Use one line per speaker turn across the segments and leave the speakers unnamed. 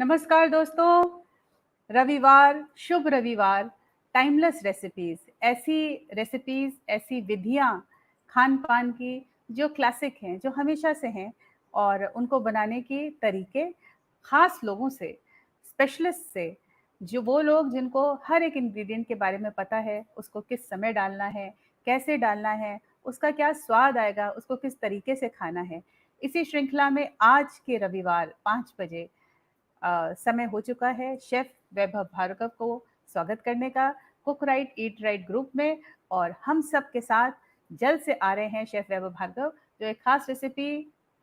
नमस्कार दोस्तों, रविवार, शुभ रविवार, टाइमलेस रेसिपीज, ऐसी विधियां खान-पान की जो क्लासिक हैं, जो हमेशा से हैं और उनको बनाने के तरीके खास लोगों से, स्पेशलिस्ट से, जो वो लोग जिनको हर एक इंग्रीडिएंट के बारे में पता है, उसको किस समय डालना है, कैसे डालना है, उसका क्या स्वाद आएगा, उसको किस तरीके से खाना है। इसी श्रृंखला में आज के रविवार 5 बजे समय हो चुका है शेफ वैभव भार्गव को स्वागत करने का cook right eat right group में। और हम सब के साथ जल्द से आ रहे हैं शेफ वैभव भार्गव, जो एक खास रेसिपी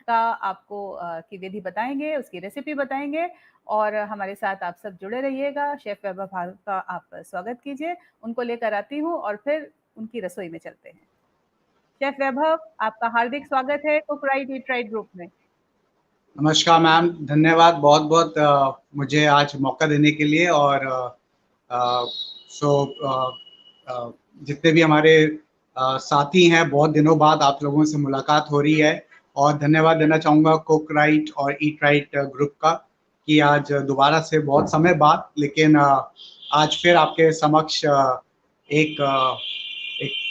का आपको की विधि बताएंगे, उसकी रेसिपी बताएंगे। और हमारे साथ आप सब जुड़े रहिएगा। शेफ वैभव भार्गव का आप स्वागत कीजिए। उनको लेकर आती हूँ और फिर उनकी रसोई में चलते हैं। शेफ वैभव, आपका हार्दिक स्वागत है cook right eat right group में।
नमस्कार मैम, धन्यवाद बहुत बहुत मुझे आज मौका देने के लिए। और जितने भी हमारे साथी हैं, बहुत दिनों बाद आप लोगों से मुलाकात हो रही है। और धन्यवाद देना चाहूँगा कुक राइट और ईट राइट ग्रुप का कि आज दोबारा से बहुत समय बाद, लेकिन आज फिर आपके समक्ष एक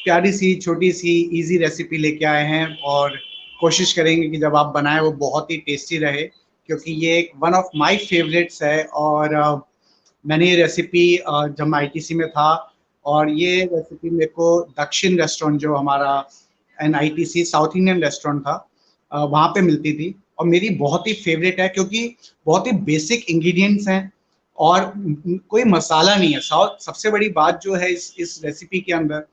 प्यारी सी छोटी सी इजी रेसिपी लेके आए हैं। और कोशिश करेंगे कि जब आप बनाएं वो बहुत ही टेस्टी रहे, क्योंकि ये एक वन ऑफ माय फेवरेट्स है। और मैंने ये रेसिपी जब मैं आईटीसी में था, और ये रेसिपी मेरे को दक्षिण रेस्टोरेंट, जो हमारा एनआईटीसी साउथ इंडियन रेस्टोरेंट था, वहाँ पे मिलती थी। और मेरी बहुत ही फेवरेट है, क्योंकि बहुत ही बेसिक इंग्रेडिएंट्स हैं और कोई मसाला नहीं है। सबसे बड़ी बात जो है इस रेसिपी के अंदर,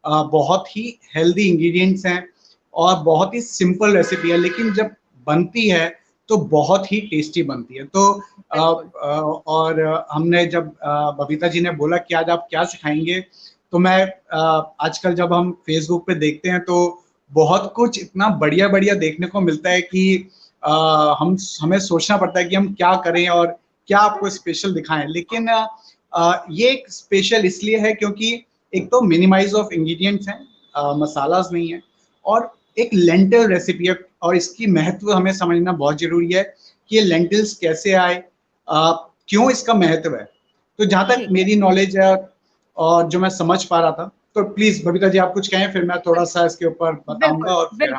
बहुत ही हेल्दी इंग्रेडिएंट्स हैं और बहुत ही सिंपल रेसिपी है, लेकिन जब बनती है तो बहुत ही टेस्टी बनती है। तो और हमने जब बबीता जी ने बोला कि आज आप क्या सिखाएंगे, तो मैं आजकल जब हम फेसबुक पे देखते हैं तो बहुत कुछ इतना बढ़िया बढ़िया देखने को मिलता है कि हमें सोचना पड़ता है कि हम क्या करें और क्या आपको स्पेशल दिखाएं। लेकिन ये एक स्पेशल इसलिए है क्योंकि एक तो मिनिमाइज ऑफ इंग्रेडिएंट्स हैं, मसालास नहीं है, और एक लेंटिल रेसिपी है। और इसकी महत्व हमें समझना बहुत जरूरी है कि ये लेंटिल्स कैसे आए, क्यों इसका महत्व है। तो जहां तक मेरी नॉलेज है और जो मैं समझ पा रहा था, तो प्लीज बबीता जी आप कुछ कहें, फिर मैं थोड़ा सा इसके ऊपर बताऊंगा। और फिर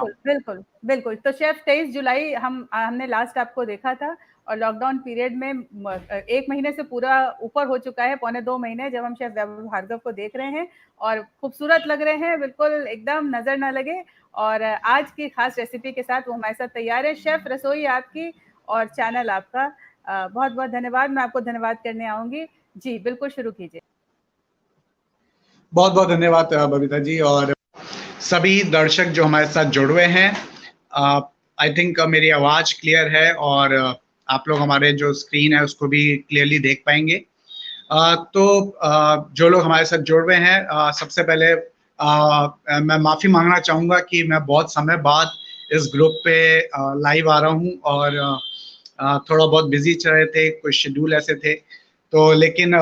बिल्कुल। तो शेफ 23 जुलाई हमने लास्ट आपको देखा था, और लॉकडाउन पीरियड में 1 महीने से पूरा ऊपर हो चुका है, 1.25 महीने जब हम शेफ वैभव भार्गव को देख रहे हैं। और खूबसूरत लग रहे हैं, बिल्कुल एकदम नजर ना लगे। और आज की खास रेसिपी के साथ वो हमारे साथ तैयार है। शेफ, रसोई आपकी और चैनल आपका। बहुत बहुत धन्यवाद। मैं आपको धन्यवाद करने आऊंगी। जी बिल्कुल, शुरू कीजिए।
बहुत बहुत धन्यवाद बबीता जी, और सभी दर्शक जो हमारे साथ जुड़ हुए हैं। आई थिंक मेरी आवाज क्लियर है, और आप लोग हमारे जो स्क्रीन है उसको भी क्लियरली देख पाएंगे। तो जो लोग हमारे साथ जुड़ हुए हैं, सबसे पहले मैं माफी मांगना चाहूंगा कि मैं बहुत समय बाद इस ग्रुप पे लाइव आ रहा हूँ, और थोड़ा बहुत बिजी चल रहे थे, कुछ शेड्यूल ऐसे थे। तो लेकिन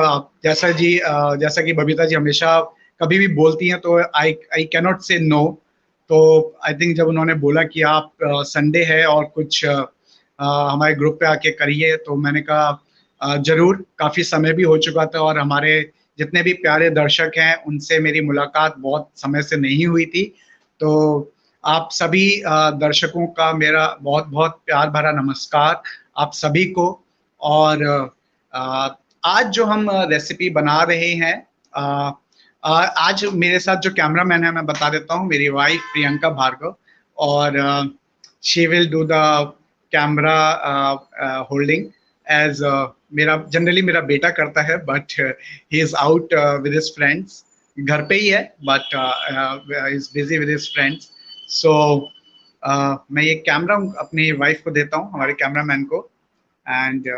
जैसा कि बबीता जी हमेशा कभी भी बोलती हैं, तो आई कैनॉट से नो। तो आई थिंक जब उन्होंने बोला कि आप संडे है और कुछ हमारे ग्रुप पे आके करिए, तो मैंने कहा जरूर। काफी समय भी हो चुका था, और हमारे जितने भी प्यारे दर्शक हैं उनसे मेरी मुलाकात बहुत समय से नहीं हुई थी। तो आप सभी दर्शकों का मेरा बहुत बहुत प्यार भरा नमस्कार आप सभी को। और आज जो हम रेसिपी बना रहे हैं, आज मेरे साथ जो कैमरामैन है मैं बता देता हूँ, मेरी वाइफ प्रियंका भार्गव। और she will do the camera holding as मेरा जनरली मेरा बेटा करता है, but he is out with his friends. घर पे ही है, but is busy with his friends. So मैं ये कैमरा अपनी वाइफ को देता हूँ, हमारे कैमरामैन को। And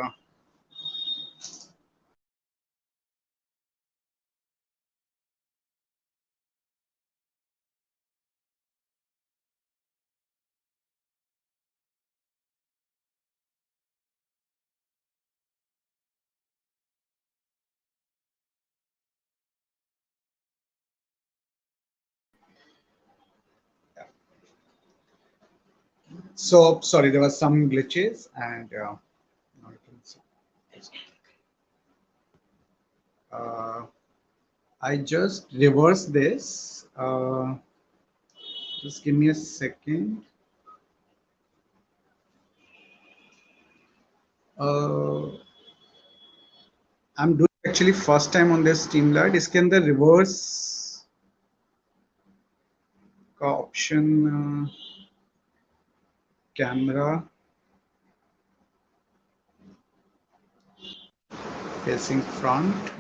so sorry, there was some glitches, and now you can see. I just reverse this. Just give me a second. I'm doing actually first time on this Streamlabs. इसके अंदर reverse का option camera facing front,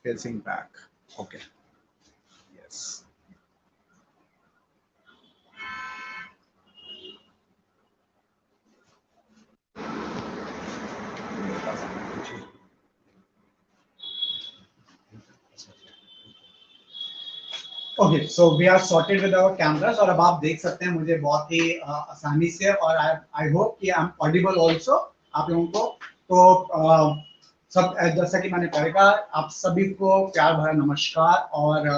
facing back. Okay. Yes. Okay so we are sorted with our cameras और अब आप देख सकते हैं मुझे बहुत ही आसानी से और आई होप कि आई एम ऑडिबल आल्सो आप लोगों को। तो सब जैसा कि मैंने पहले कहा, आप सभी को प्यार भरा नमस्कार। और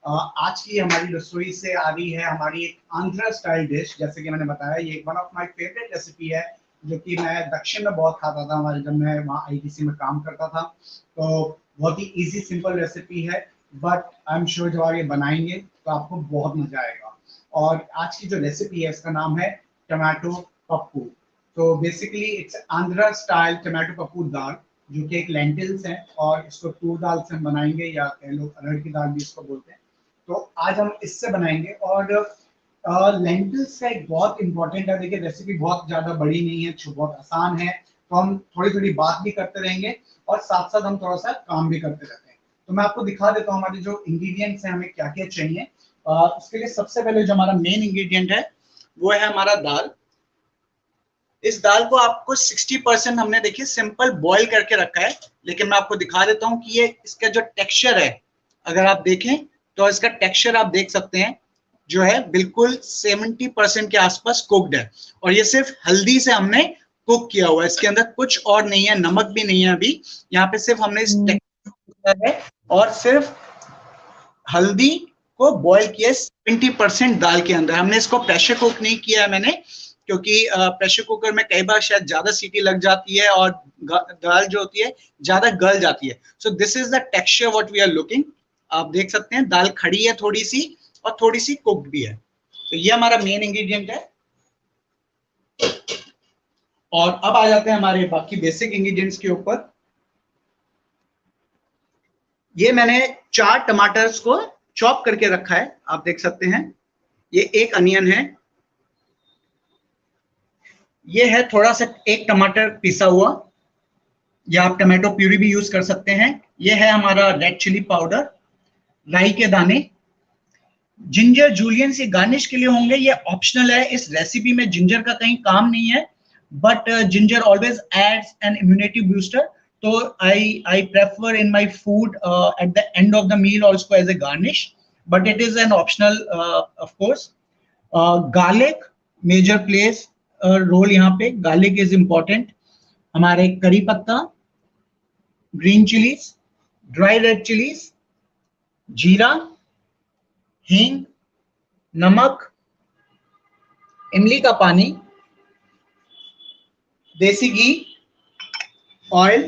आज की हमारी रसोई से आ रही है हमारी एक आंध्र स्टाइल डिश। जैसे कि मैंने बताया, ये one of my favourite recipe है जो कि मैं दक्षिण में बहुत खाता था हमारे, जब मैं वहाँ आईटीसी में काम करता था। तो बहुत ही इजी सिंपल रेसिपी है, बट आई एम श्योर जब आप ये बनाएंगे तो आपको बहुत मजा आएगा। और आज की जो रेसिपी है इसका नाम है टमाटो पप्पू। तो basically it's Andhra style tomato pappu dal, जो कि एक लेंटिल्स है और इसको तूर दाल से हम बनाएंगे, या कह लो अरहर की दाल भी इसको बोलते हैं। तो आज हम इससे बनाएंगे। और लेंटिल्स का एक बहुत इंपॉर्टेंट है, देखिए रेसिपी बहुत ज्यादा बड़ी नहीं है, बहुत आसान है। तो हम थोड़ी थोड़ी बात भी करते रहेंगे और साथ साथ हम थोड़ा सा काम भी करते रहते हैं। तो मैं आपको दिखा देता हूँ हमारे जो इंग्रेडिएंट्स हैं, हमें क्या क्या चाहिए। उसके लिए सबसे पहले जो हमारा मेन इंग्रेडिएंट है वो है हमारा दाल। इस दाल को आपको 60% हमने देखिए सिंपल बॉईल करके रखा है, लेकिन मैं आपको दिखा देता हूँ कि ये इसका जो टेक्सचर है, अगर आप देखें तो इसका टेक्सचर आप देख सकते हैं जो है बिल्कुल 70% के आसपास कुक्ड है। और ये सिर्फ हल्दी से हमने कुक किया हुआ है, इसके अंदर कुछ और नहीं है, नमक भी नहीं है अभी। यहाँ पे सिर्फ हमने इस है और सिर्फ हल्दी को बॉईल किया 70% दाल के अंदर। हमने इसको प्रेशर कुक नहीं किया है मैंने, क्योंकि प्रेशर कुकर में कई बार शायद ज्यादा सीटी लग जाती है और दाल जो होती है ज्यादा गल जाती है। So this is the texture what we are looking. आप देख सकते हैं दाल खड़ी है थोड़ी सी और थोड़ी सी कुक्ड भी है। तो ये हमारा मेन इंग्रेडिएंट है। और अब आ जाते हैं हमारे बाकी बेसिक इंग्रेडिएंट्स के ऊपर। ये मैंने 4 टमाटर्स को चॉप करके रखा है, आप देख सकते हैं। ये एक अनियन है, ये है थोड़ा सा एक टमाटर पिसा हुआ, या आप टमाटो प्यूरी भी यूज कर सकते हैं। ये है हमारा रेड चिली पाउडर, राई के दाने, जिंजर जूलियन से गार्निश के लिए होंगे, ये ऑप्शनल है। इस रेसिपी में जिंजर का कहीं काम नहीं है, but ginger always adds an immunity booster. तो I prefer in my food at the end of the meal also as a garnish, but it is an optional of course. Garlic major plays a role यहाँ पे, garlic is important। हमारे करी पत्ता, green chillies, dry red chillies, जीरा, हींग, नमक, इमली का पानी, देसी घी, ऑयल।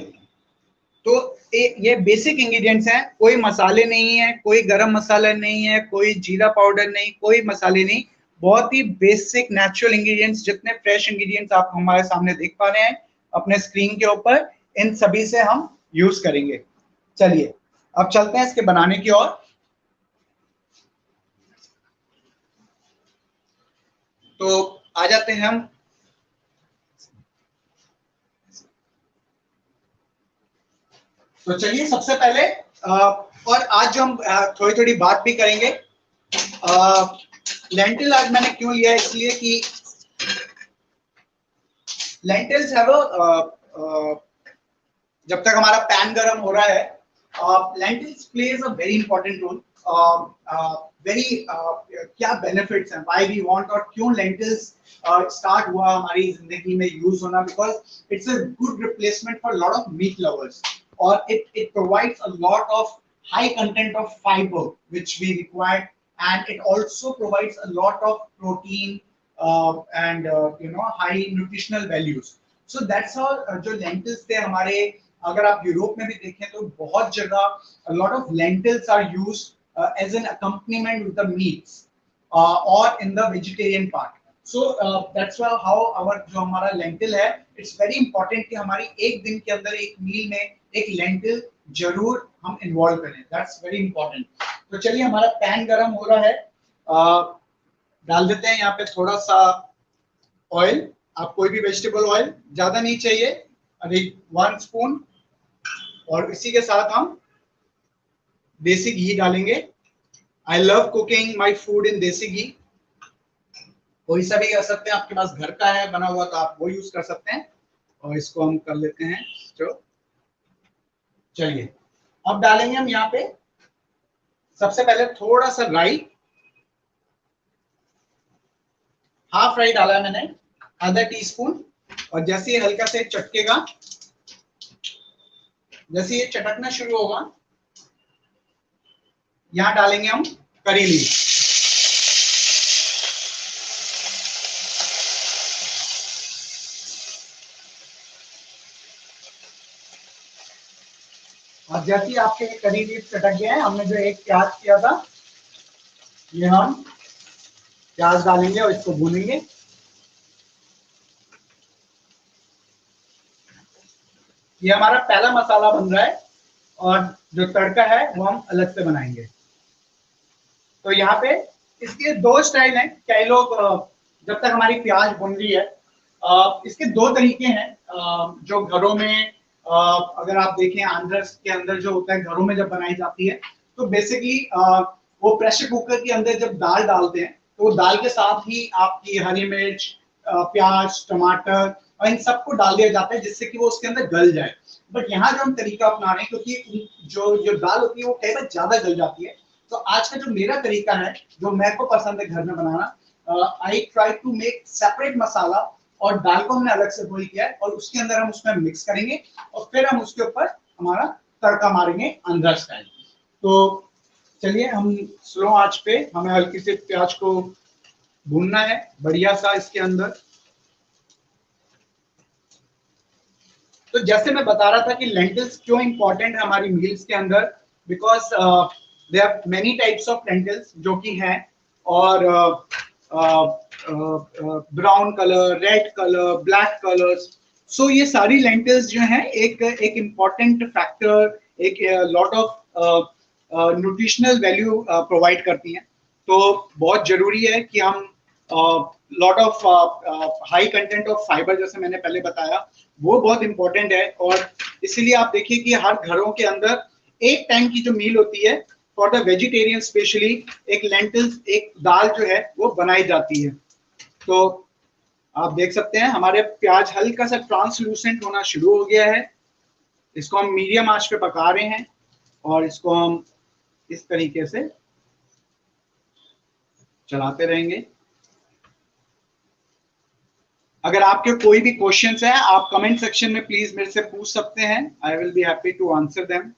तो ये बेसिक इंग्रेडिएंट्स हैं, कोई मसाले नहीं है, कोई गरम मसाला नहीं है, कोई जीरा पाउडर नहीं, कोई मसाले नहीं। बहुत ही बेसिक नेचुरल इंग्रेडिएंट्स, जितने फ्रेश इंग्रेडिएंट्स आप हमारे सामने देख पा रहे हैं अपने स्क्रीन के ऊपर, इन सभी से हम यूज करेंगे। चलिए अब चलते हैं इसके बनाने की ओर। तो आ जाते हैं हम तो चलिए सबसे पहले और आज जो हम थोड़ी थोड़ी बात भी करेंगे। लेंटिल आज मैंने क्यों लिया है, इसलिए कि लेंटिल्स हैव जब तक हमारा पैन गरम हो रहा है, lentils plays a very important role. क्या बेनिफिट्स हैं, व्हाई वी वांट, और क्यों लेंटिल्स स्टार्ट हुआ हमारी जिंदगी में यूज होना, because it's a good replacement for lot of meat lovers. Or it provides a lot of high content of fiber which we require, and it also provides a lot of protein and high nutritional values. So that's how जो lentils थे हमारे, अगर आप Europe में भी देखें तो बहुत जगह lot of lentils are used as an accompaniment with the meats और in the vegetarian part. So that's how our जो हमारा लेंटिल है, इट्स वेरी इंपॉर्टेंट कि हमारी एक दिन के अंदर एक मील में एक लेंटिल जरूर हम इन्वॉल्व करें. That's very important. तो चलिए हमारा पैन गरम हो रहा है. डाल देते हैं यहाँ पे थोड़ा सा ऑयल. आप कोई भी वेजिटेबल ऑयल, ज्यादा नहीं चाहिए, अरे 1 स्पून. और इसी के साथ हम देसी घी डालेंगे. I love cooking my food in देसी घी. कोई सा भी कर सकते हैं, आपके पास घर का है बना हुआ तो आप वो यूज कर सकते हैं. और इसको हम कर लेते हैं. तो चलिए अब डालेंगे हम यहाँ पे सबसे पहले थोड़ा सा राई. हाफ राई डाला है मैंने, आधा टीस्पून. और जैसे ये हल्का से चटकेगा, जैसे ये चटकना शुरू होगा, यहां डालेंगे हम करी लीव्स. और जैसे ही आपके करी लीव्स चटक गए हैं, हमने जो एक प्याज किया था, ये हम प्याज डालेंगे और इसको भूनेंगे. ये हमारा पहला मसाला बन रहा है और जो तड़का है वो हम अलग से बनाएंगे. तो यहाँ पे इसके 2 स्टाइल हैं. कई लोग जब तक हमारी प्याज भुन रही है, इसके 2 तरीके हैं जो घरों में, अगर आप देखें आंध्र के अंदर जो होता है घरों में जब बनाई जाती है, तो बेसिकली वो प्रेशर कुकर के अंदर जब दाल डालते हैं तो वो दाल के साथ ही आपकी हरी मिर्च, प्याज, टमाटर और इन सबको डाल दिया जाता है जिससे कि वो उसके अंदर गल जाए. बट यहाँ जो हम तरीका अपना रहे हैं, क्योंकि जो दाल होती है वो कई बार ज्यादा गल जाती है, तो आज का जो मेरा तरीका है, जो मेरे को पसंद है घर में बनाना, I try to make separate masala. और दाल को हमने अलग से बॉईल किया है और उसके अंदर हम उसमें मिक्स करेंगे और फिर हम उसके ऊपर हमारा तड़का मारेंगे आंध्रा स्टाइल. तो चलिए हम स्लो आंच पे, हमें हल्की से प्याज को भूनना है बढ़िया सा इसके अंदर. तो जैसे मैं बता रहा था कि लेंटिल्स क्यों इंपॉर्टेंट है हमारी मील्स के अंदर, because there are many types of lentils जो कि हैं. और brown colour, red colour, black colours. So ये सारी लेंटिल्स जो हैं एक इम्पॉर्टेंट फैक्टर, एक lot of nutritional value provide करती हैं. तो बहुत जरूरी है कि हम lot of high content of fibre, जैसे मैंने पहले बताया, वो बहुत इंपॉर्टेंट है. और इसीलिए आप देखिए कि हर घरों के अंदर एक टाइम की जो मील होती है फॉर द वेजिटेरियन स्पेशली, एक लेंटिल्स, एक दाल जो है वो बनाई जाती है. तो आप देख सकते हैं हमारे प्याज हल्का सा ट्रांसलूसेंट होना शुरू हो गया है. इसको हम मीडियम आंच पे पका रहे हैं और इसको हम इस तरीके से चलाते रहेंगे. अगर आपके कोई भी क्वेश्चंस हैं, आप कमेंट सेक्शन में प्लीज मेरे से पूछ सकते हैं. I will be happy to answer them.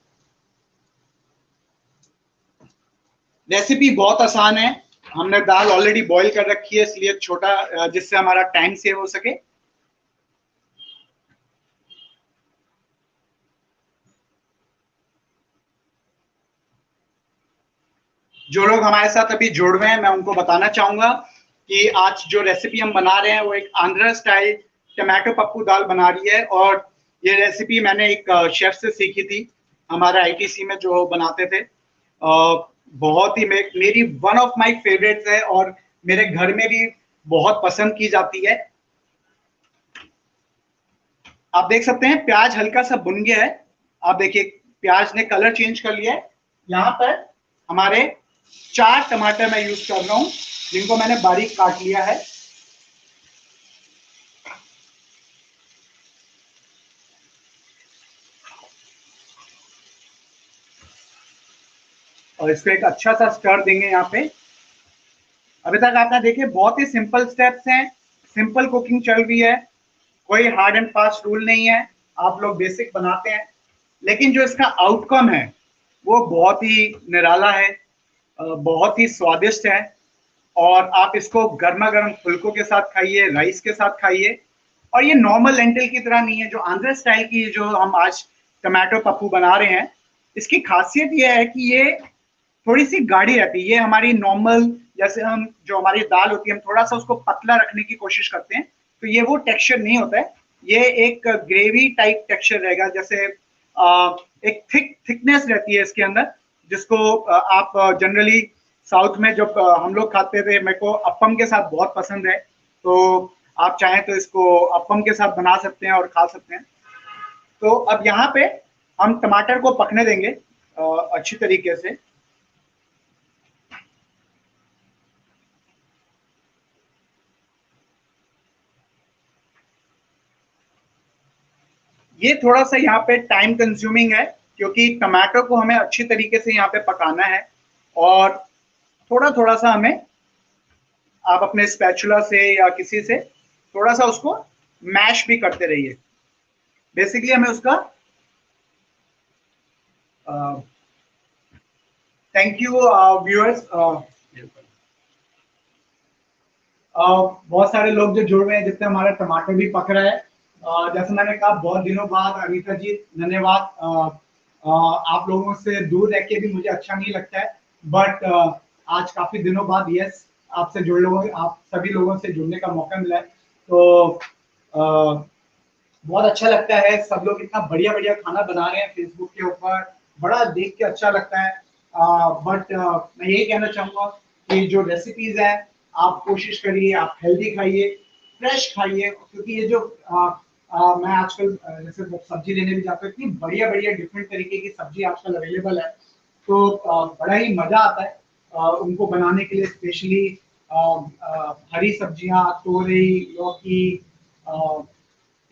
Recipe बहुत आसान है. हमने दाल ऑलरेडी बॉईल कर रखी है, इसलिए छोटा, जिससे हमारा टाइम सेव हो सके. जो लोग हमारे साथ अभी जुड़ रहे हैं, मैं उनको बताना चाहूंगा कि आज जो रेसिपी हम बना रहे हैं वो एक आंध्र स्टाइल टमाटो पप्पू दाल बना रही है. और ये रेसिपी मैंने एक शेफ से सीखी थी, हमारे आईटीसी में जो बनाते थे. बहुत ही मेरी वन ऑफ माय फेवरेट्स है और मेरे घर में भी बहुत पसंद की जाती है. आप देख सकते हैं प्याज हल्का सा भुन गया है. आप देखिए प्याज ने कलर चेंज कर लिया है. यहाँ पर हमारे 4 टमाटर मैं यूज कर रहा हूं, जिनको मैंने बारीक काट लिया है. और इसको एक अच्छा सा स्टर देंगे यहाँ पे. अभी तक आपने देखे बहुत ही सिंपल स्टेप्स हैं, सिंपल कुकिंग चल रही है, कोई हार्ड एंड फास्ट रूल नहीं है. आप लोग बेसिक बनाते हैं, लेकिन जो इसका आउटकम है वो बहुत ही निराला है, बहुत ही स्वादिष्ट है. और आप इसको गर्मा गर्म फुल्कों के साथ खाइए, राइस के साथ खाइए, और ये नॉर्मल लेंटिल की तरह नहीं है, जो आंध्र स्टाइल की जो हम आज टमाटो पप्पू बना रहे हैं, इसकी खासियत ये है कि ये थोड़ी सी गाढ़ी रहती है। ये हमारी नॉर्मल, जैसे हम जो हमारी दाल होती है, हम थोड़ा सा उसको पतला रखने की कोशिश करते हैं, तो ये वो टेक्सचर नहीं होता है। ये एक ग्रेवी टाइप टेक्सचर रहेगा, जैसे एक थिकनेस रहती है इसके अंदर, जिसको आप जनरली साउथ में जब हम लोग खाते थे, मेरे को अप्पम के साथ बहुत पसंद है, तो आप चाहें तो इसको अप्पम के साथ बना सकते हैं और खा सकते हैं। तो अब यहाँ पे हम टमाटर को पकने देंगे अच्छी तरीके से। ये थोड़ा सा यहाँ पे टाइम कंज्यूमिंग है, क्योंकि टमाटो को हमें अच्छी तरीके से यहाँ पे पकाना है, और थोड़ा थोड़ा सा हमें, आप अपने स्पैचुला से या किसी से थोड़ा सा उसको मैश भी करते रहिए। बेसिकली हमें उसका थैंक यू व्यूअर्स। बहुत सारे लोग जो जुड़ रहे हैं, जिससे हमारा टमाटर भी पक रहा है। जैसे मैंने कहा, बहुत दिनों बाद, अनीता जी धन्यवाद। आप लोगों से दूर रह के भी मुझे अच्छा नहीं लगता है, बट आज काफी दिनों बाद यस आपसे जुड़ लोगों, आप सभी लोगों से जुड़ने का मौका मिला है, तो बहुत अच्छा लगता है। सब लोग इतना बढ़िया बढ़िया खाना बना रहे हैं फेसबुक के ऊपर, बड़ा देख के अच्छा लगता है। बट मैं यही कहना चाहूंगा कि जो रेसिपीज है, आप कोशिश करिए, आप हेल्दी खाइए, फ्रेश खाइए, क्योंकि ये जो मैं आजकल जैसे सब्जी लेने भी जाता हूँ, इतनी बढ़िया बढ़िया डिफरेंट तरीके की सब्जी आजकल अवेलेबल है, तो बड़ा ही मजा आता है उनको बनाने के लिए। स्पेशली हरी सब्जियां, तोरई, लौकी,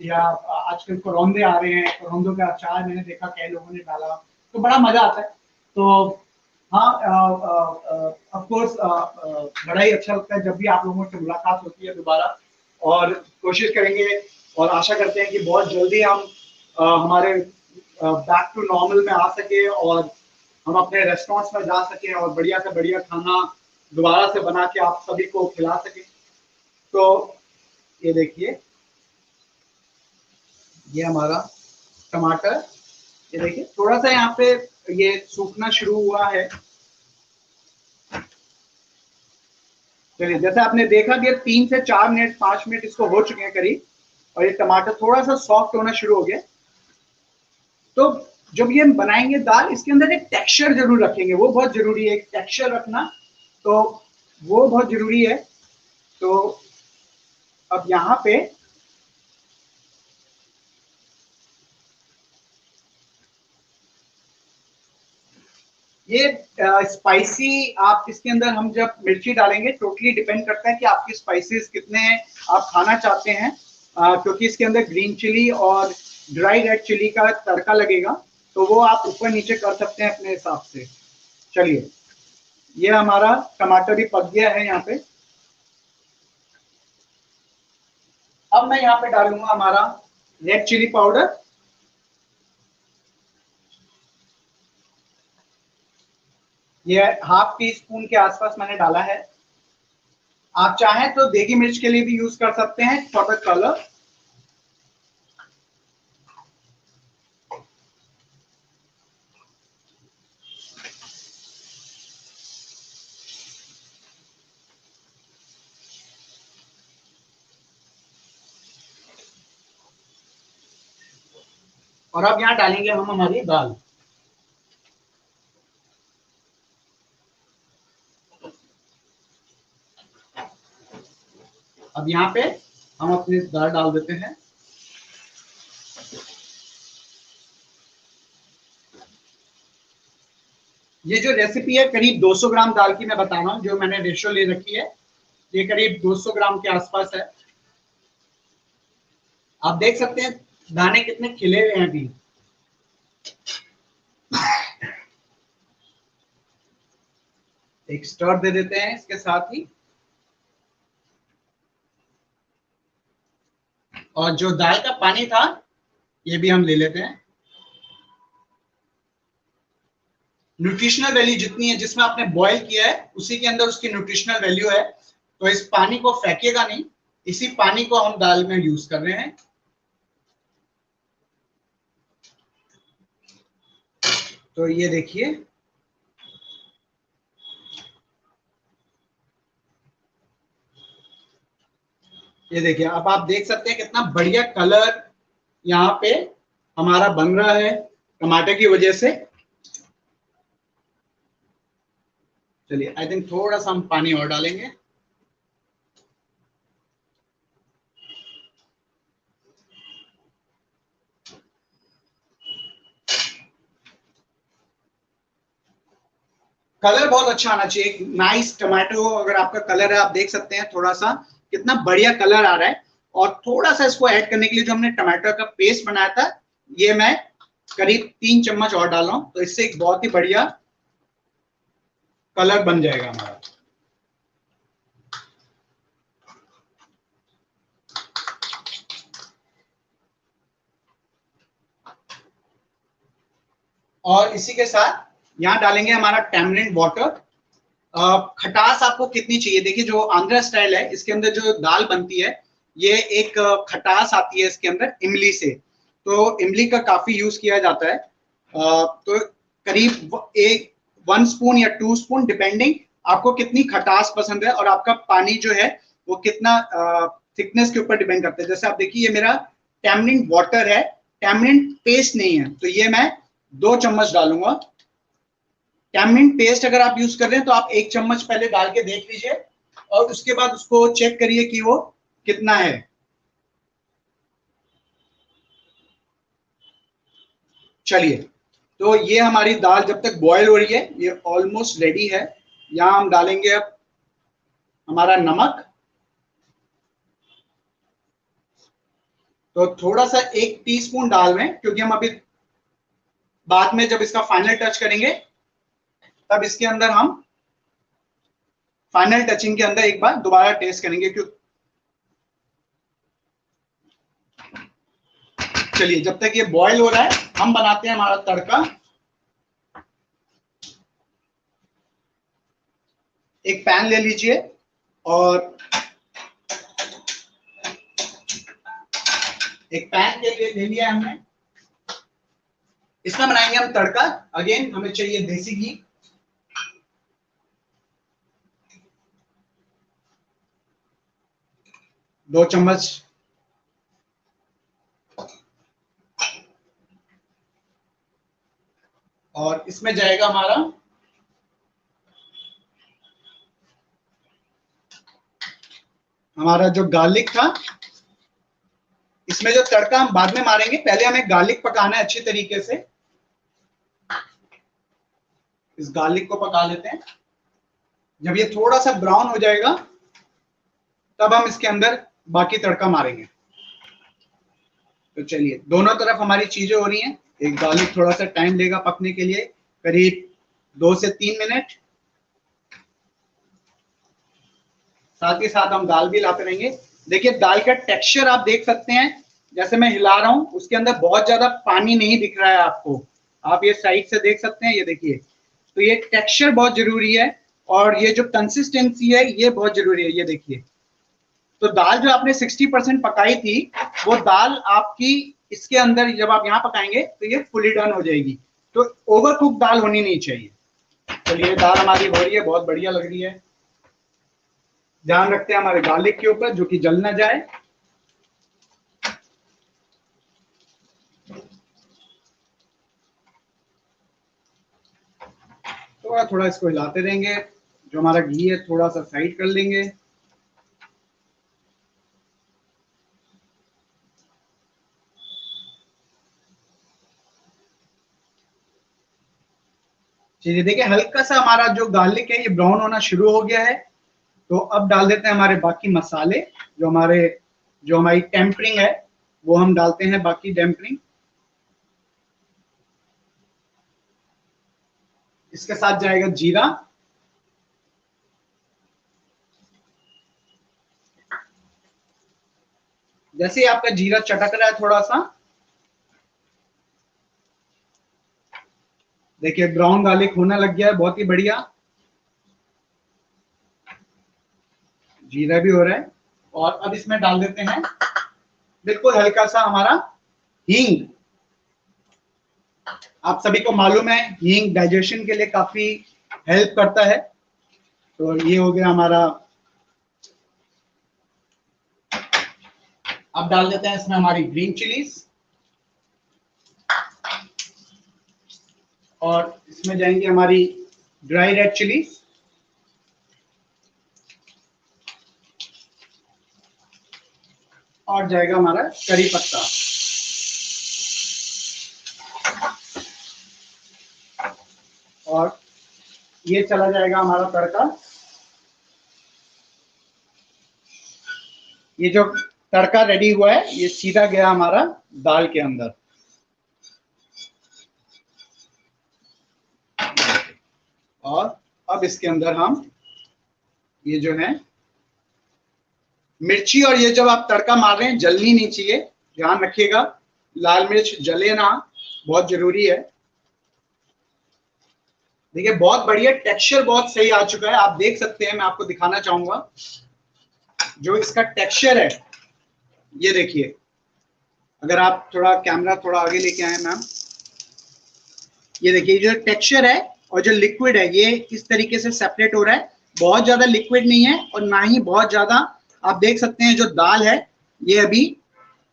या आजकल करौंदे आ रहे हैं, करौंदों का अचार मैंने देखा कई लोगों ने डाला, तो बड़ा मजा आता है। तो हाँ, ऑफ कोर्स बड़ा ही अच्छा लगता है जब भी आप लोगों से मुलाकात होती है दोबारा, और कोशिश करेंगे और आशा करते हैं कि बहुत जल्दी हम हमारे बैक टू नॉर्मल में आ सके, और हम अपने रेस्टोरेंट्स में जा सके और बढ़िया से बढ़िया खाना दोबारा से बना के आप सभी को खिला सके। तो ये देखिए, ये हमारा टमाटर, ये देखिए थोड़ा सा यहाँ पे ये सूखना शुरू हुआ है। चलिए, जैसे आपने देखा कि 3 से 4 मिनट 5 मिनट इसको हो चुके हैं करीब, और ये टमाटर थोड़ा सा सॉफ्ट होना शुरू हो गया। तो जब ये हम बनाएंगे दाल, इसके अंदर एक टेक्सचर जरूर रखेंगे, वो बहुत जरूरी है, एक टेक्सचर रखना, तो वो बहुत जरूरी है। तो अब यहाँ पे ये स्पाइसी, आप इसके अंदर हम जब मिर्ची डालेंगे, टोटली डिपेंड करता है कि आपकी स्पाइसेस कितने आप खाना चाहते हैं, क्योंकि इसके अंदर ग्रीन चिली और ड्राई रेड चिली का तड़का लगेगा, तो वो आप ऊपर नीचे कर सकते हैं अपने हिसाब से। चलिए, ये हमारा टमाटर भी पक गया है यहाँ पे। अब मैं यहाँ पे डालूंगा हमारा रेड चिली पाउडर, ये ½ टीस्पून के आसपास मैंने डाला है। आप चाहें तो देगी मिर्च के लिए भी यूज कर सकते हैं, फॉर द कलर। और अब यहाँ डालेंगे हम हमारी दाल। अब यहाँ पे हम अपनी दाल डाल देते हैं। ये जो रेसिपी है करीब 200 ग्राम दाल की मैं बता रहा हूँ, जो मैंने रेशो ले रखी है, ये करीब 200 ग्राम के आसपास है। आप देख सकते हैं दाने कितने खिले हुए हैं अभी। एक स्टर दे देते हैं इसके साथ ही, और जो दाल का पानी था ये भी हम ले लेते हैं। न्यूट्रिशनल वैल्यू जितनी है, जिसमें आपने बॉईल किया है उसी के अंदर उसकी न्यूट्रिशनल वैल्यू है, तो इस पानी को फेंकिएगा नहीं, इसी पानी को हम दाल में यूज कर रहे हैं। तो ये देखिए, ये देखिए, अब आप देख सकते हैं कितना बढ़िया कलर यहाँ पे हमारा बन रहा है टमाटर की वजह से। चलिए, आई थिंक थोड़ा सा हम पानी और डालेंगे। कलर बहुत अच्छा आना चाहिए, नाइस टमाटो। अगर आपका कलर है, आप देख सकते हैं थोड़ा सा कितना बढ़िया कलर आ रहा है। और थोड़ा सा इसको ऐड करने के लिए जो हमने टमाटर का पेस्ट बनाया था, ये मैं करीब 3 चम्मच और डाल रहा हूं, तो इससे एक बहुत ही बढ़िया कलर बन जाएगा हमारा। और इसी के साथ यहाँ डालेंगे हमारा टैमरिंड वाटर। खटास आपको कितनी चाहिए, देखिए जो आंध्रा स्टाइल है, इसके अंदर जो दाल बनती है, ये एक खटास आती है इसके अंदर इमली से। तो इमली का काफी यूज किया जाता है। तो करीब 1 स्पून या 2 स्पून, डिपेंडिंग आपको कितनी खटास पसंद है और आपका पानी जो है वो कितना थिकनेस के ऊपर डिपेंड करता है। जैसे आप देखिए, ये मेरा टैमरिंड वाटर है, टैमरिंड पेस्ट नहीं है, तो ये मैं 2 चम्मच डालूंगा। टैमरिंड पेस्ट अगर आप यूज कर रहे हैं तो आप 1 चम्मच पहले डाल के देख लीजिए और उसके बाद उसको चेक करिए कि वो कितना है। चलिए, तो ये हमारी दाल जब तक बॉयल हो रही है, ये ऑलमोस्ट रेडी है। यहां हम डालेंगे अब हमारा नमक। तो थोड़ा सा 1 टीस्पून डाल रहे हैं, क्योंकि हम अभी बाद में जब इसका फाइनल टच करेंगे तब इसके अंदर हम फाइनल टचिंग के अंदर एक बार दोबारा टेस्ट करेंगे। क्यों, चलिए, जब तक ये बॉयल हो रहा है हम बनाते हैं हमारा तड़का। एक पैन ले लीजिए और एक पैन ले लिया हमने, इसमें बनाएंगे हम तड़का। अगेन हमें चाहिए देसी घी। दो चम्मच। और इसमें जाएगा हमारा जो गार्लिक था। इसमें जो तड़का हम बाद में मारेंगे, पहले हमें गार्लिक पकाना है अच्छी तरीके से। इस गार्लिक को पका लेते हैं। जब ये थोड़ा सा ब्राउन हो जाएगा तब हम इसके अंदर बाकी तड़का मारेंगे। तो चलिए, दोनों तरफ हमारी चीजें हो रही हैं। एक गार्लिक थोड़ा सा टाइम लेगा पकने के लिए, करीब 2 से 3 मिनट। साथ ही साथ हम दाल भी लाते रहेंगे। देखिए, दाल का टेक्सचर आप देख सकते हैं, जैसे मैं हिला रहा हूं उसके अंदर बहुत ज्यादा पानी नहीं दिख रहा है आपको। आप ये साइड से देख सकते हैं, ये देखिए। तो ये टेक्सचर बहुत जरूरी है और ये जो कंसिस्टेंसी है ये बहुत जरूरी है। ये देखिए, तो दाल जो आपने 60% पकाई थी, वो दाल आपकी इसके अंदर जब आप यहाँ पकाएंगे तो ये फुली डन हो जाएगी। तो ओवर कुक दाल होनी नहीं चाहिए। चलिए, दाल हमारी हो रही है, बहुत बढ़िया लग रही है। ध्यान रखते हैं हमारे गार्लिक के ऊपर, जो कि जल ना जाए। थोड़ा थोड़ा इसको हिलाते रहेंगे। जो हमारा घी है थोड़ा सा साइड कर लेंगे। चलिए, देखिए, हल्का सा हमारा जो गार्लिक है ये ब्राउन होना शुरू हो गया है। तो अब डाल देते हैं हमारे बाकी मसाले। जो हमारी टेम्परिंग है वो हम डालते हैं, बाकी टेम्परिंग। इसके साथ जाएगा जीरा। जैसे ही आपका जीरा चटक रहा है थोड़ा सा, देखिए ब्राउन गार्लिक होने लग गया है, बहुत ही बढ़िया। जीरा भी हो रहा है। और अब इसमें डाल देते हैं बिल्कुल हल्का सा हमारा हींग। आप सभी को मालूम है हींग डाइजेशन के लिए काफी हेल्प करता है। तो ये हो गया हमारा। अब डाल देते हैं इसमें हमारी ग्रीन चिलीज और इसमें जाएंगे हमारी ड्राई रेड चिलीज और जाएगा हमारा करी पत्ता। और ये चला जाएगा हमारा तड़का। ये जो तड़का रेडी हुआ है ये सीधा गया हमारा दाल के अंदर। और अब इसके अंदर हम ये जो है मिर्ची, और ये जब आप तड़का मार रहे हैं जलनी नहीं चाहिए, ध्यान रखिएगा लाल मिर्च जले ना, बहुत जरूरी है। देखिए बहुत बढ़िया टेक्सचर, बहुत सही आ चुका है, आप देख सकते हैं। मैं आपको दिखाना चाहूंगा जो इसका टेक्सचर है, ये देखिए। अगर आप थोड़ा कैमरा थोड़ा आगे लेके आए मैम, ये देखिए जो टेक्सचर है और जो लिक्विड है ये इस तरीके से सेपरेट हो रहा है। बहुत ज्यादा लिक्विड नहीं है और ना ही बहुत ज्यादा, आप देख सकते हैं जो दाल है ये अभी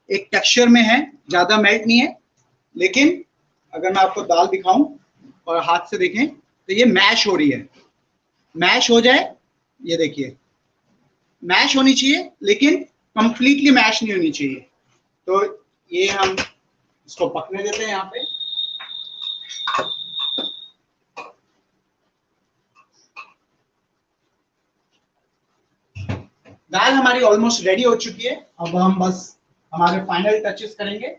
एक टेक्सचर में है, ज्यादा मेल्ट नहीं है। लेकिन अगर मैं आपको दाल दिखाऊं और हाथ से देखें तो ये मैश हो रही है। मैश हो जाए, ये देखिए मैश होनी चाहिए लेकिन कंप्लीटली मैश नहीं होनी चाहिए। तो ये हम इसको पकने देते हैं यहाँ पे। दाल हमारी ऑलमोस्ट रेडी हो चुकी है। अब हम बस हमारे फाइनल टचेस करेंगे।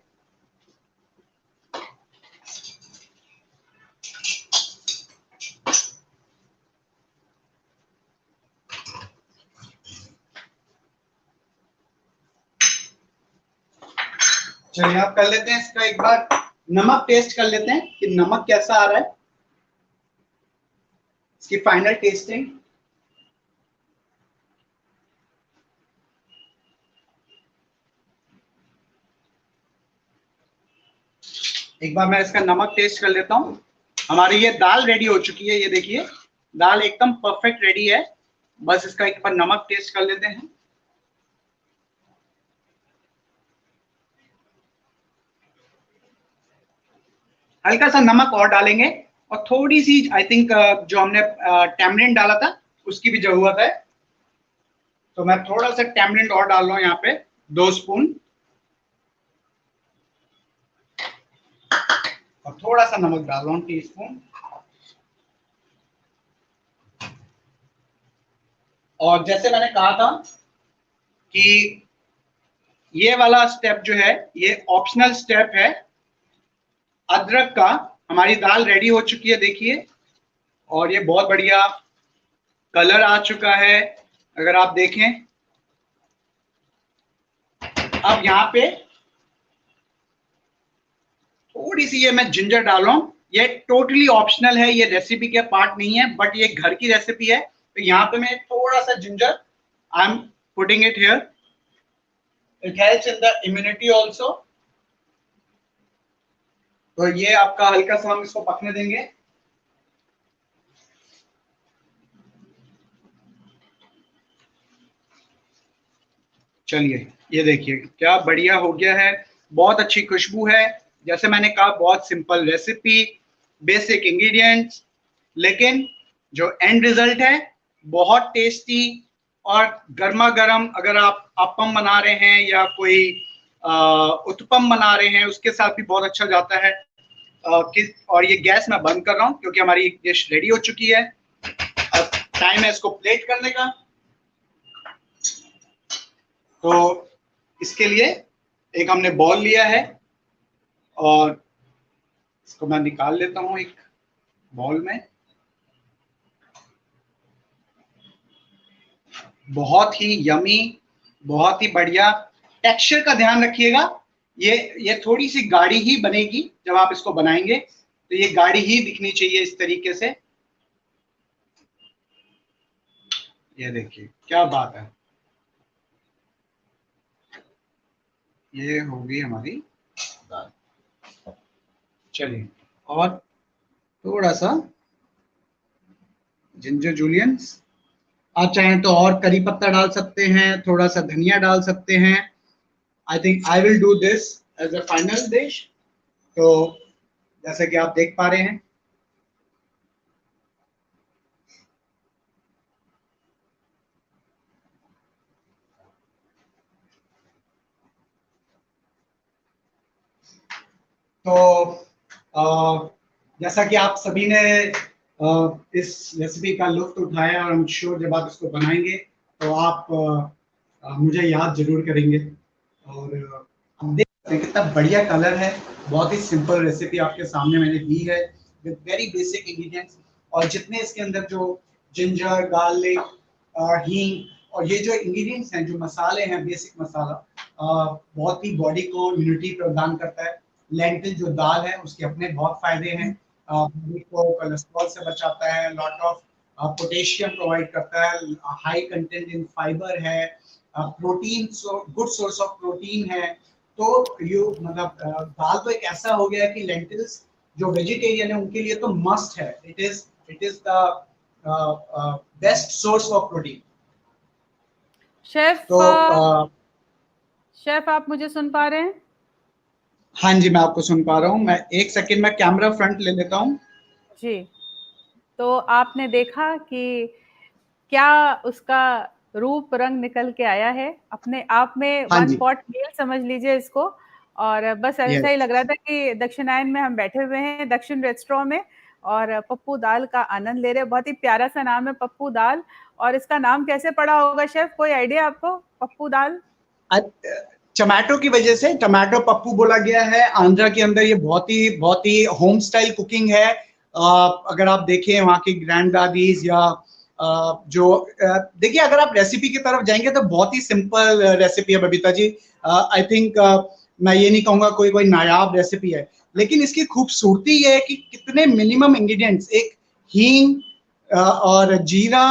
चलिए आप कर लेते हैं इसका एक बार नमक टेस्ट कर लेते हैं कि नमक कैसा आ रहा है, इसकी फाइनल टेस्टिंग। एक बार मैं इसका नमक टेस्ट कर लेता हूं। हमारी ये दाल रेडी हो चुकी है, ये देखिए दाल एकदम परफेक्ट रेडी है। बस इसका एक बार नमक टेस्ट कर लेते हैं। हल्का सा नमक और डालेंगे और थोड़ी सी आई थिंक जो हमने टैमरिंड डाला था उसकी भी जरूरत है, तो मैं थोड़ा सा टैमरिंड और डाल रहा हूं यहाँ पे 2 स्पून। और थोड़ा सा नमक डाल रहा हूं टीस्पून। और जैसे मैंने कहा था कि ये वाला स्टेप जो है ये ऑप्शनल स्टेप है अदरक का। हमारी दाल रेडी हो चुकी है देखिए, और ये बहुत बढ़िया कलर आ चुका है अगर आप देखें। अब यहाँ पे थोड़ी सी ये मैं जिंजर डाल रहा हूँ, ये टोटली ऑप्शनल है, ये रेसिपी के पार्ट नहीं है, बट ये घर की रेसिपी है। तो यहाँ पे मैं थोड़ा सा ginger I am putting it here, it helps in the immunity also. तो ये आपका हल्का सा हम इसको पकने देंगे। चलिए ये देखिए क्या बढ़िया हो गया है, बहुत अच्छी खुशबू है। जैसे मैंने कहा बहुत सिंपल रेसिपी, बेसिक इंग्रेडिएंट्स, लेकिन जो एंड रिजल्ट है बहुत टेस्टी और गर्मा गर्म। अगर आप अप्पम बना रहे हैं या कोई उत्पम बना रहे हैं उसके साथ भी बहुत अच्छा जाता है। और ये गैस मैं बंद कर रहा हूँ क्योंकि हमारी डिश रेडी हो चुकी है। अब टाइम है इसको प्लेट करने का। तो इसके लिए एक हमने बॉल लिया है और इसको मैं निकाल लेता हूं एक बॉल में। बहुत ही यमी, बहुत ही बढ़िया। टेक्सचर का ध्यान रखिएगा, ये थोड़ी सी गाढ़ी ही बनेगी जब आप इसको बनाएंगे, तो ये गाढ़ी ही दिखनी चाहिए इस तरीके से। ये देखिए क्या बात है। ये होगी हमारी दाल। चलिए, और थोड़ा सा जिंजर जूलियंस, आप चाहें तो और करी पत्ता डाल सकते हैं, थोड़ा सा धनिया डाल सकते हैं। I think I will do this as a final dish. तो जैसे कि आप देख पा रहे हैं, तो जैसा कि आप सभी ने इस रेसिपी का लुत्फ उठाया, और आई एम श्योर जब आप इसको बनाएंगे तो आप मुझे याद जरूर करेंगे। और हम देख सकते हैं कितना बढ़िया कलर है। बहुत ही सिंपल रेसिपी आपके सामने मैंने दी है विद वेरी बेसिक इंग्रेडिएंट्स। और जितने इसके अंदर जो जिंजर, गार्लिक, हींग और ये जो इंग्रेडिएंट्स हैं, जो मसाले हैं, बेसिक मसाला, बहुत ही बॉडी को इम्यूनिटी प्रदान करता है। लेंटिल जो दाल है उसके अपने बहुत फायदे हैं। बॉडी को कोलेस्ट्रॉल से बचाता है, लॉट ऑफ पोटेशियम प्रोवाइड करता है, हाई कंटेंट इन फाइबर है, protein, good source of protein है। तो यू मतलब दाल तो एक ऐसा हो गया कि लेंटिल्स जो वेजिटेरियन है उनके लिए तो मस्ट है। It is the best source of protein.
Chef,
तो
शेफ आप मुझे सुन पा रहे हैं?
हाँ जी, मैं आपको सुन पा रहा हूँ। मैं एक सेकंड में कैमरा फ्रंट ले लेता हूँ।
जी, तो आपने देखा कि क्या उसका रूप रंग निकल के आया है। अपने आप में
हाँ
वन
जी,
पॉट मील समझ लीजिए इसको। और बस ऐसा ही
यस।
लग रहा था कि दक्षिणायन में हम बैठे हुए हैं, दक्षिण रेस्टोरेंट में, और पप्पू दाल का आनंद ले रहे हैं। बहुत ही प्यारा सा नाम है, पप्पू दाल। और इसका नाम कैसे पड़ा होगा शेफ, कोई आइडिया आपको? पप्पू दाल
टमाटो की वजह से टमाटो पप्पू बोला गया है। आंध्रा के अंदर ये बहुत ही होम स्टाइल कुकिंग है। अगर आप देखें वहाँ की ग्रैंड दादीज या देखिए, अगर आप रेसिपी की तरफ जाएंगे तो बहुत ही सिंपल रेसिपी है बबीता जी। आई थिंक मैं ये नहीं कहूंगा कोई कोई नायाब रेसिपी है, लेकिन इसकी खूबसूरती ये है कि कितने मिनिमम इंग्रेडिएंट्स, एक हींग और जीरा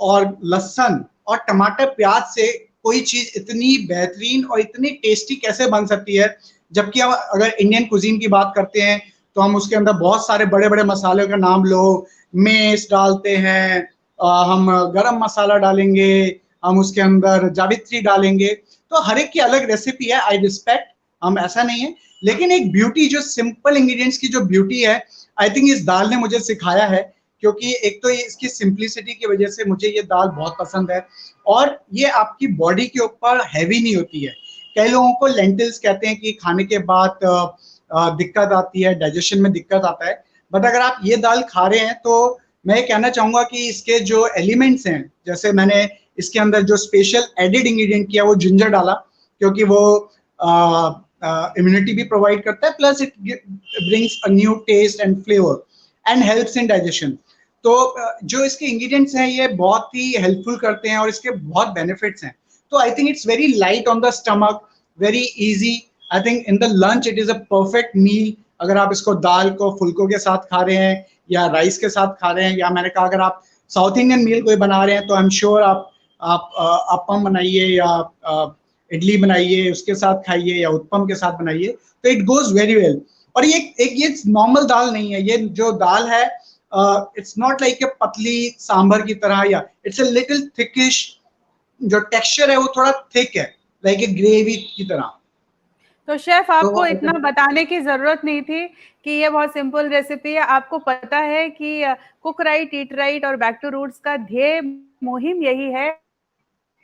और लहसुन और टमाटर प्याज से कोई चीज इतनी बेहतरीन और इतनी टेस्टी कैसे बन सकती है। जबकि हम अगर इंडियन कुजीन की बात करते हैं तो हम उसके अंदर बहुत सारे बड़े बड़े मसालों का नाम लो, मेस डालते हैं, हम गरम मसाला डालेंगे, हम उसके अंदर जावित्री डालेंगे। तो हर एक की अलग रेसिपी है, आई रिस्पेक्ट, हम ऐसा नहीं है। लेकिन एक ब्यूटी, जो सिंपल इंग्रेडिएंट्स की जो ब्यूटी है, आई थिंक इस दाल ने मुझे सिखाया है। क्योंकि एक तो ये इसकी सिंप्लिसिटी की वजह से मुझे ये दाल बहुत पसंद है, और ये आपकी बॉडी के ऊपर हैवी नहीं होती है। कई लोगों को लेंटिल्स कहते हैं कि खाने के बाद दिक्कत आती है, डाइजेशन में दिक्कत आता है। बट अगर आप ये दाल खा रहे हैं तो मैं ये कहना चाहूंगा कि इसके जो एलिमेंट्स हैं, जैसे मैंने इसके अंदर जो स्पेशल एडिड इंग्रेडिएंट किया वो जिंजर डाला, क्योंकि वो इम्यूनिटी भी प्रोवाइड करता है, plus it brings a new taste and flavour and helps in digestion. तो जो इसके इंग्रेडिएंट्स हैं ये बहुत ही हेल्पफुल करते हैं और इसके बहुत बेनिफिट्स हैं। तो I think it's very light on the stomach, very easy. I think in the lunch it is a perfect meal. अगर आप इसको दाल को फुल्कों के साथ खा रहे हैं या राइस के साथ खा रहे हैं, या मैंने कहा अगर आप साउथ इंडियन मील कोई बना रहे हैं तो आई एम श्योर आप अप्पम बनाइए या इडली बनाइए, उसके साथ खाइए, या उत्पम के साथ बनाइए, तो इट गोज वेरी वेल। और ये नॉर्मल दाल नहीं है। ये जो दाल है, इट्स नॉट लाइक ए पतली सांभर की तरह, या इट्स अ लिटिल थिकिश। जो टेक्सचर है वो थोड़ा थिक है, लाइक ए ग्रेवी की तरह।
तो शेफ
तो
आपको इतना बताने की जरूरत नहीं थी कि ये बहुत सिंपल रेसिपी है। आपको पता है कि कुक राइट ईट राइट और बैक टू रूट्स का ध्येय मुहिम यही है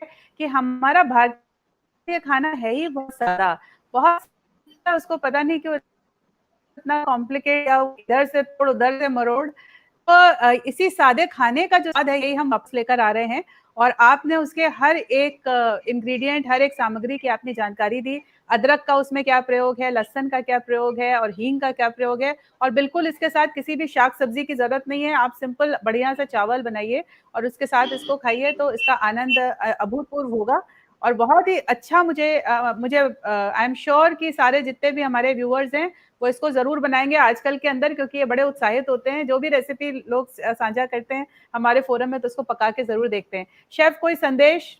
कि हमारा भारतीय खाना है ही बहुत सारा, बहुत उसको पता नहीं क्यों इतना कॉम्प्लिकेट, या इधर से तोड़ उधर से मरोड़। तो इसी सादे खाने का जो स्वाद है यही हम वापस लेकर आ रहे हैं। और आपने उसके हर एक इंग्रेडिएंट, हर एक सामग्री की आपने जानकारी दी। अदरक का उसमें क्या प्रयोग है, लहसुन का क्या प्रयोग है, और हींग का क्या प्रयोग है। और बिल्कुल इसके साथ किसी भी शाक सब्जी की जरूरत नहीं है। आप सिंपल बढ़िया सा चावल बनाइए और उसके साथ इसको खाइए तो इसका आनंद अभूतपूर्व होगा। और बहुत ही अच्छा, मुझे आई एम श्योर कि सारे जितने भी हमारे व्यूअर्स हैं वो इसको जरूर बनाएंगे आजकल के अंदर, क्योंकि ये बड़े उत्साहित होते हैं। जो भी रेसिपी लोग साझा करते हैं हमारे फोरम में तो उसको पका के जरूर देखते हैं। शेफ, कोई संदेश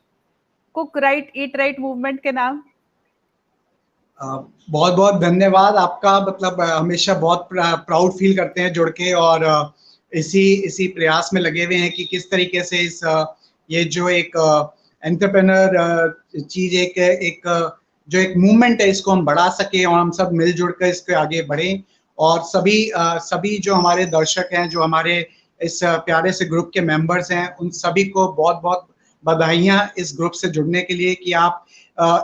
cook right eat right movement के नाम?
बहुत बहुत धन्यवाद आपका, मतलब हमेशा बहुत प्राउड फील करते हैं जुड़ के, और इसी इसी प्रयास में लगे हुए हैं कि किस तरीके से इस ये जो एक एंटरप्रेन्योर चीज एक जो एक मूवमेंट है इसको हम बढ़ा सके और हम सब मिलजुल कर इसके आगे बढ़ें। और सभी जो हमारे दर्शक हैं, जो हमारे इस प्यारे से ग्रुप के मेंबर्स हैं, उन सभी को बहुत बहुत बधाइयाँ इस ग्रुप से जुड़ने के लिए कि आप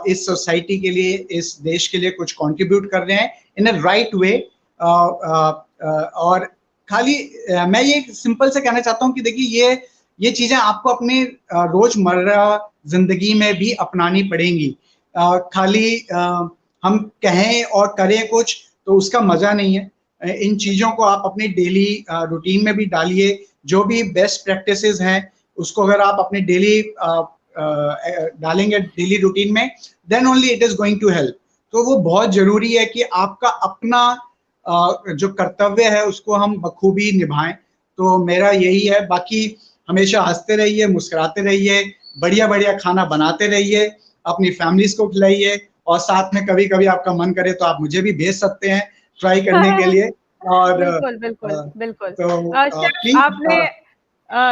इस सोसाइटी के लिए, इस देश के लिए कुछ कंट्रीब्यूट कर रहे हैं इन अ राइट वे। और खाली मैं ये सिंपल से कहना चाहता हूँ कि देखिए ये चीजें आपको अपने रोजमर्रा जिंदगी में भी अपनानी पड़ेंगी। खाली हम कहें और करें कुछ तो उसका मजा नहीं है। इन चीजों को आप अपनी डेली रूटीन में भी डालिए। जो भी बेस्ट प्रैक्टिसेस हैं उसको अगर आप अपने डेली डालेंगे डेली रूटीन में, then only it is going to help. तो वो बहुत जरूरी है कि आपका अपना जो कर्तव्य है उसको हम बखूबी निभाएं। तो मेरा यही है। बाकी हमेशा हंसते रहिए, मुस्कुराते रहिए, बढ़िया बढ़िया खाना बनाते रहिए, अपनी फैमिलीज को खिलाइए, और साथ में कभी कभी आपका मन करे तो आप मुझे भी भेज सकते हैं ट्राई करने के लिए। और
बिल्कुल बिल्कुल बिल्कुल।
तो
शेफ आपने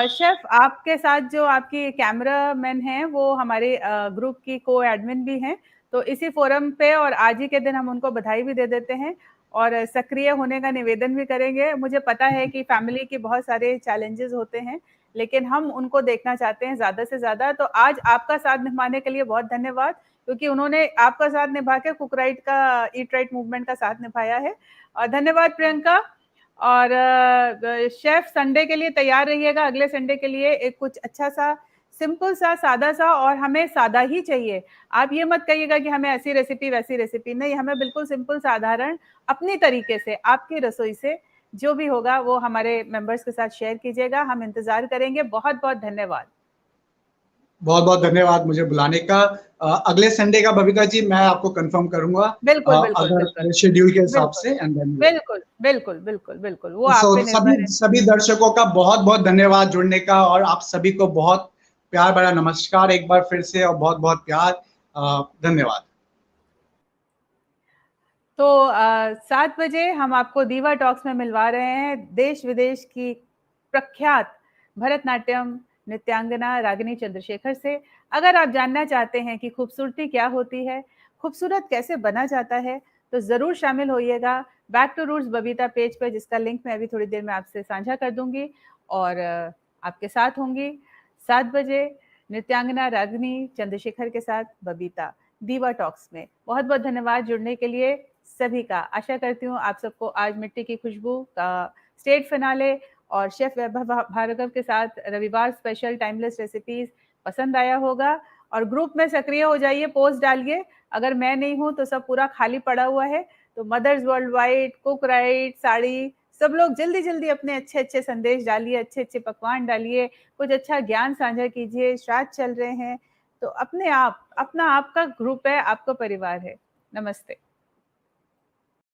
शेफ आपके साथ जो आपकी कैमरा मैन हैं वो हमारे ग्रुप की को एडमिन भी हैं, तो इसी फोरम पे और आज ही के दिन हम उनको बधाई भी दे देते हैं और सक्रिय होने का निवेदन भी करेंगे। मुझे पता है कि फैमिली के बहुत सारे चैलेंजेस होते हैं, लेकिन हम उनको देखना चाहते हैं ज्यादा से ज्यादा। तो आज आपका साथ निभाने के लिए बहुत धन्यवाद, क्योंकि उन्होंने आपका साथ निभा के कुक राइट का, ईट राइट मूवमेंट का साथ निभाया है। और धन्यवाद प्रियंका। और शेफ संडे के लिए तैयार रहिएगा, अगले संडे के लिए एक कुछ अच्छा सा, सिंपल सा, सादा सा, और हमें सादा ही चाहिए। आप ये मत कहिएगा कि हमें ऐसी रेसिपी वैसी रेसिपी, नहीं, हमें बिल्कुल सिंपल साधारण अपनी तरीके से आपकी रसोई से जो भी होगा वो हमारे मेंबर्स के साथ शेयर कीजिएगा। हम इंतजार करेंगे। बहुत बहुत धन्यवाद।
बहुत बहुत धन्यवाद मुझे बुलाने का। अगले संडे का बबीता जी मैं आपको कंफर्म करूंगा,
बिल्कुल बिल्कुल
अगर
बिल्कुल
शेड्यूल के हिसाब
बिल्कुल
से, एंड देन
बिल्कुल बिल्कुल बिल्कुल बिल्कुल वो आप पे
सभी
निर्भर है।
सभी दर्शकों का बहुत बहुत धन्यवाद जुड़ने का, और आप सभी को बहुत प्यार भरा नमस्कार एक बार फिर से, और बहुत बहुत प्यार। धन्यवाद।
तो 7 बजे हम आपको दीवा टॉक्स में मिलवा रहे हैं देश विदेश की प्रख्यात भरतनाट्यम नृत्यांगना रागिनी चंद्रशेखर से। अगर आप जानना चाहते हैं कि खूबसूरती क्या होती है, खूबसूरत कैसे बना जाता है, तो जरूर शामिल होइएगा back to roots Babita page पर, जिसका लिंक मैं अभी थोड़ी देर में आपसे साझा कर दूंगी। और आपके साथ होंगी 7 बजे नृत्यांगना रागिनी चंद्रशेखर के साथ बबीता दीवा टॉक्स में। बहुत बहुत धन्यवाद जुड़ने के लिए सभी का। आशा करती हूँ आप सबको आज मिट्टी की खुशबू का स्टेट फिनाले और शेफ वैभव भार्गव के साथ रविवार स्पेशल टाइमलेस रेसिपीज पसंद आया होगा। और ग्रुप में सक्रिय हो जाइए, पोस्ट डालिए। अगर मैं नहीं हूँ तो सब पूरा खाली पड़ा हुआ है, तो mothers world wide, cook right, sari, सब लोग जल्दी जल्दी अपने अच्छे अच्छे संदेश डालिए, अच्छे अच्छे पकवान डालिए, कुछ अच्छा ज्ञान साझा कीजिए। श्राद्ध चल रहे हैं, तो अपने आप, अपना आपका ग्रुप है, आपका परिवार है। नमस्ते।